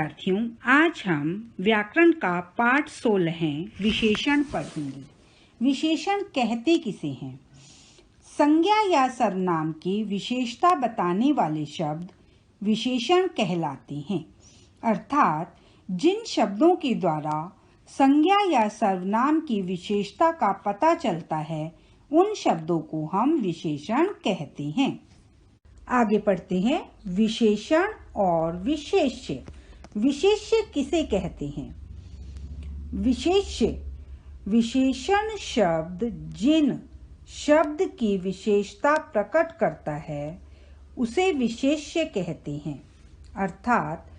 विद्यार्थियों, आज हम व्याकरण का पाठ 16 विशेषण पढ़ेंगे। विशेषण कहते किसे हैं? संज्ञा या सर्वनाम की विशेषता बताने वाले शब्द विशेषण कहलाते हैं। अर्थात जिन शब्दों के द्वारा संज्ञा या सर्वनाम की विशेषता का पता चलता है, उन शब्दों को हम विशेषण कहते हैं। आगे पढ़ते हैं। विशेषण और विशेष्य। विशेष्य किसे कहते हैं? विशेष्य विशेषण शब्द जिन शब्द की विशेषता प्रकट करता है उसे विशेष्य कहते हैं। अर्थात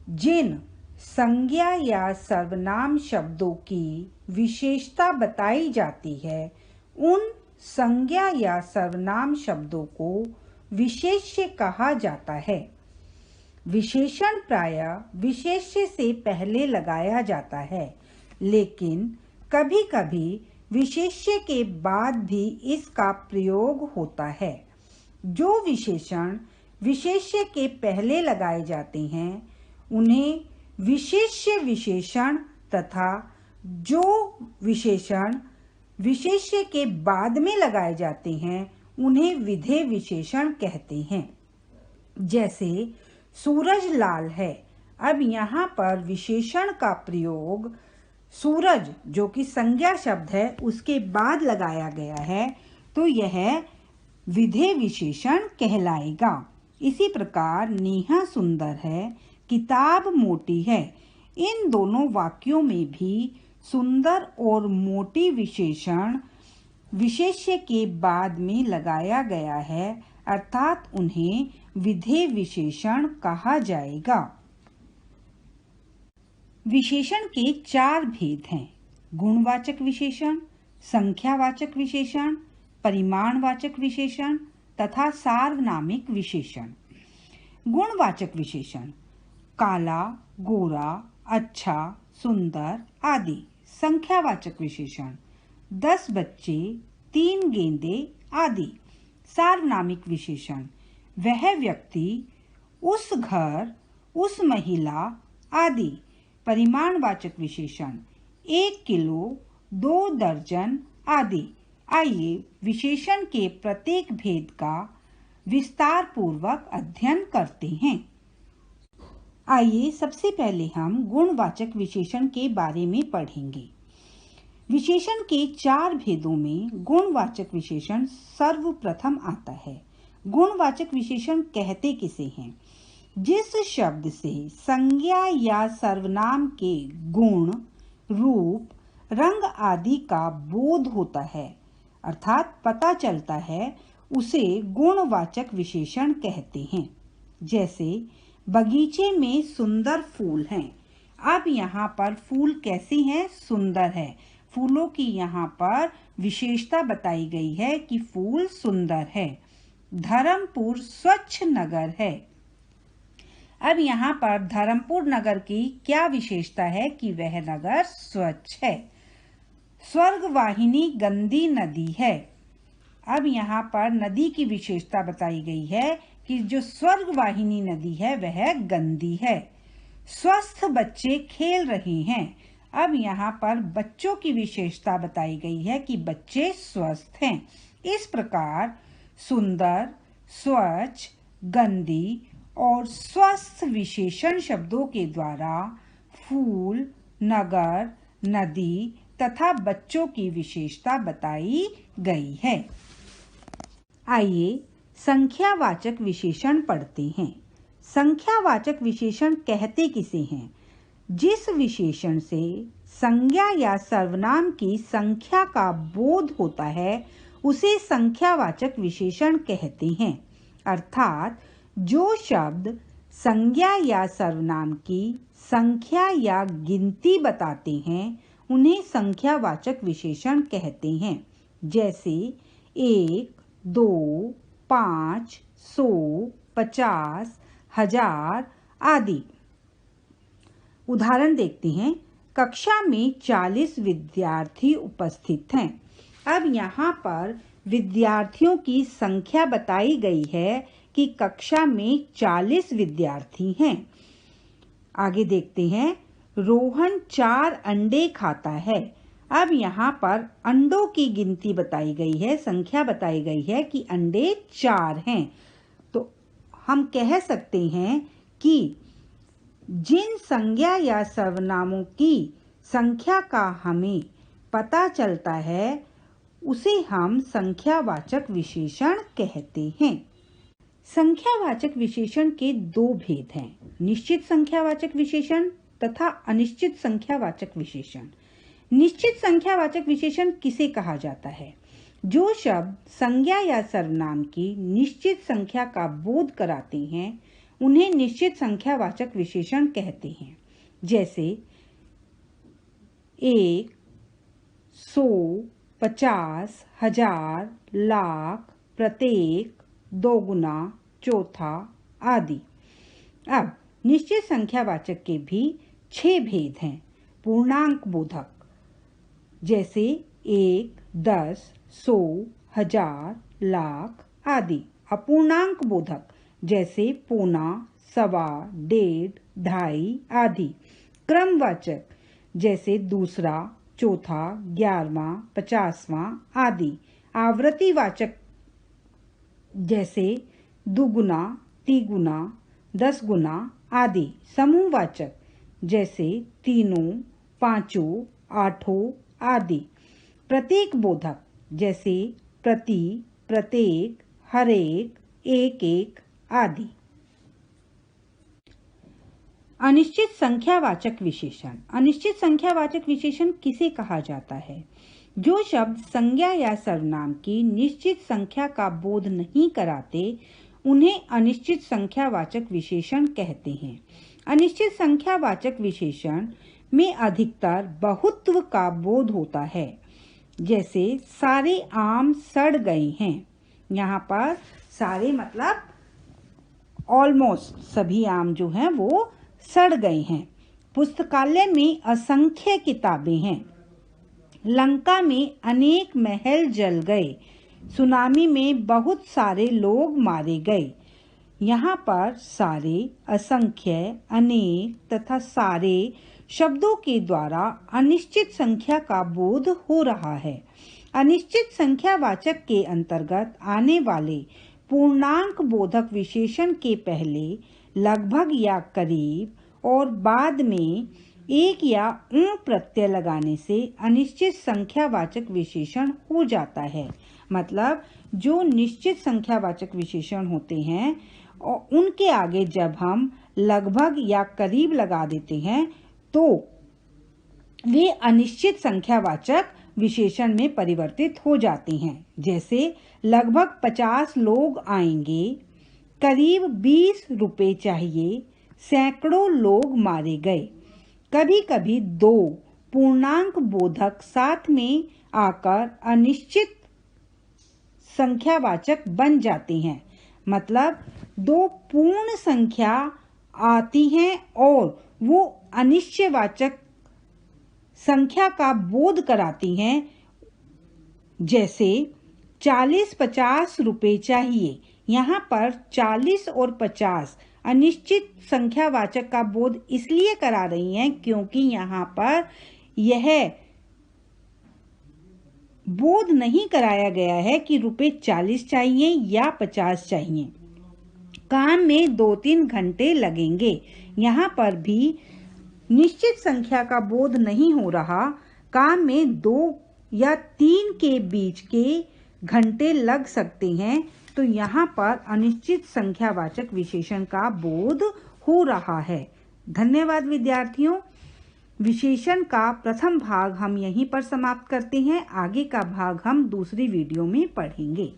जिन संज्ञा या सर्वनाम शब्दों की विशेषता बताई जाती है, उन संज्ञा या सर्वनाम शब्दों को विशेष्य कहा जाता है। विशेषण प्रायः विशेष्य से पहले लगाया जाता है, लेकिन कभी-कभी विशेष्य के बाद भी इसका प्रयोग होता है। जो विशेषण विशेष्य के पहले लगाए जाते हैं, उन्हें विशेष्य विशेषण तथा जो विशेषण विशेष्य के बाद में लगाए जाते हैं, उन्हें विधेय विशेषण कहते हैं। जैसे सूरज लाल है। अब यहाँ पर विशेषण का प्रयोग सूरज, जो कि संज्ञा शब्द है, उसके बाद लगाया गया है, तो यह विधेय विशेषण कहलाएगा। इसी प्रकार नेहा सुंदर है, किताब मोटी है। इन दोनों वाक्यों में भी सुंदर और मोटी विशेषण विशेष्य के बाद में लगाया गया है, अर्थात उन्हें विधेय विशेषण कहा जाएगा। विशेषण के 4 भेद हैं: गुणवाचक विशेषण, संख्यावाचक विशेषण, परिमाणवाचक विशेषण तथा सार्वनामिक विशेषण। गुणवाचक विशेषण: काला, गोरा, अच्छा, सुंदर आदि। संख्यावाचक विशेषण: 10 बच्चे, 3 गेंदे आदि। सार्वनामिक विशेषण: वह व्यक्ति, उस घर, उस महिला आदि। परिमाणवाचक विशेषण: 1 किलो, 2 दर्जन आदि। आइए विशेषण के प्रत्येक भेद का विस्तार पूर्वक अध्ययन करते हैं। आइए सबसे पहले हम गुणवाचक विशेषण के बारे में पढ़ेंगे। विशेषण के 4 भेदों में गुणवाचक विशेषण सर्वप्रथम आता है। गुणवाचक विशेषण कहते किसे हैं? जिस शब्द से संज्ञा या सर्वनाम के गुण, रूप, रंग आदि का बोध होता है, अर्थात पता चलता है, उसे गुणवाचक विशेषण कहते हैं। जैसे बगीचे में सुंदर फूल हैं। अब यहाँ पर फूल कैसे हैं? सुंदर है। फूलों की यहाँ पर विशेषता बताई गई है कि फूल सुंदर है। धर्मपुर स्वच्छ नगर है। अब यहाँ पर धर्मपुर नगर की क्या विशेषता है कि वह नगर स्वच्छ है। स्वर्गवाहिनी गंदी नदी है। अब यहाँ पर नदी की विशेषता बताई गई है कि जो स्वर्गवाहिनी नदी है वह गंदी है। स्वस्थ बच्चे खेल रहे हैं। अब यहाँ पर बच्चों की विशेषता बताई गई है कि बच्चे स्वस्थ हैं। इस प्रकार सुंदर, स्वच्छ, गंदी और स्वस्थ विशेषण शब्दों के द्वारा फूल, नगर, नदी तथा बच्चों की विशेषता बताई गई है। आइए संख्यावाचक विशेषण पढ़ते हैं। संख्यावाचक विशेषण कहते किसे हैं? जिस विशेषण से संज्ञा या सर्वनाम की संख्या का बोध होता है, उसे संख्यावाचक विशेषण कहते हैं। अर्थात जो शब्द संज्ञा या सर्वनाम की संख्या या गिनती बताते हैं, उन्हें संख्यावाचक विशेषण कहते हैं। जैसे 1, 2, 5, 100, 50, 1000 आदि। उदाहरण देखते हैं। कक्षा में 40 विद्यार्थी उपस्थित हैं। अब यहाँ पर विद्यार्थियों की संख्या बताई गई है कि कक्षा में 40 विद्यार्थी हैं। आगे देखते हैं, रोहन 4 अंडे खाता है। अब यहाँ पर अंडों की गिनती बताई गई है, संख्या बताई गई है कि अंडे 4 हैं। तो हम कह सकते हैं कि जिन संज्ञा या सर्वनामों की संख्या का हमें पता चलता है उसे हम संख्यावाचक विशेषण कहते हैं। संख्यावाचक विशेषण के 2 भेद हैं, निश्चित संख्यावाचक विशेषण तथा अनिश्चित संख्यावाचक विशेषण। निश्चित संख्यावाचक विशेषण किसे कहा जाता है? जो शब्द संज्ञा या सर्वनाम की निश्चित संख्या का बोध कराते हैं उन्हें निश्चित संख्यावाचक विशेषण कहते हैं। जैसे 1, 100, 50, 1000, लाख, प्रत्येक, दोगुना, चौथा आदि। अब निश्चित संख्यावाचक के भी 6 भेद हैं। पूर्णांक बोधक जैसे 1, 10, 100, 1000, लाख आदि। अपूर्णांक बोधक जैसे पौना, सवा, डेढ़, ढाई आदि। क्रमवाचक जैसे दूसरा, चौथा, 11वां, 50वां आदि। आवृत्तिवाचक जैसे दुगुना, तिगुना, 10 गुना आदि। समूहवाचक जैसे तीनों, पांचों, आठों आदि। प्रतीक बोधक जैसे प्रति, प्रत्येक, हरेक, एक एक आदि। अनिश्चित संख्यावाचक विशेषण। अनिश्चित संख्यावाचक विशेषण किसे कहा जाता है? जो शब्द संज्ञा या सर्वनाम की निश्चित संख्या का बोध नहीं कराते उन्हें अनिश्चित संख्यावाचक विशेषण कहते हैं। अनिश्चित संख्यावाचक विशेषण में अधिकतर बहुत्व का बोध होता है। जैसे सारे आम सड़ गए हैं। यहाँ पर सारे मतलब ऑलमोस्ट सभी आम जो हैं वो सड़ गए हैं। पुस्तकालय में असंख्य किताबें हैं। लंका में अनेक महल जल गए। सुनामी में बहुत सारे लोग मारे गए। यहाँ पर सारे, असंख्य, अनेक तथा सारे शब्दों के द्वारा अनिश्चित संख्या का बोध हो रहा है। अनिश्चित संख्यावाचक के अंतर्गत आने वाले पूर्णांक बोधक विशेषण के पहले लगभग या करीब और बाद में एक या ऊं प्रत्यय लगाने से अनिश्चित संख्यावाचक विशेषण हो जाता है। मतलब जो निश्चित संख्यावाचक विशेषण होते हैं और उनके आगे जब हम लगभग या करीब लगा देते हैं तो वे अनिश्चित संख्यावाचक विशेषण में परिवर्तित हो जाते हैं। जैसे लगभग 50 लोग आएंगे, करीब 20 रुपए चाहिए, सैकड़ों लोग मारे गए। कभी कभी 2 पूर्णांक बोधक साथ में आकर अनिश्चित संख्यावाचक बन जाते हैं। मतलब 2 पूर्ण संख्या आती हैं और वो अनिश्चयवाचक संख्या का बोध कराती हैं। जैसे 40-50 रुपए चाहिए। यहाँ पर 40 और 50 अनिश्चित संख्यावाचक का बोध इसलिए करा रही हैं क्योंकि यहाँ पर यह बोध नहीं कराया गया है कि रुपए 40 चाहिए या 50 चाहिए। काम में 2-3 घंटे लगेंगे। यहाँ पर भी निश्चित संख्या का बोध नहीं हो रहा। काम में 2 या 3 के बीच के घंटे लग सकते हैं। तो यहाँ पर अनिश्चित संख्यावाचक विशेषण का बोध हो रहा है। धन्यवाद विद्यार्थियों। विशेषण का प्रथम भाग हम यहीं पर समाप्त करते हैं। आगे का भाग हम दूसरी वीडियो में पढ़ेंगे।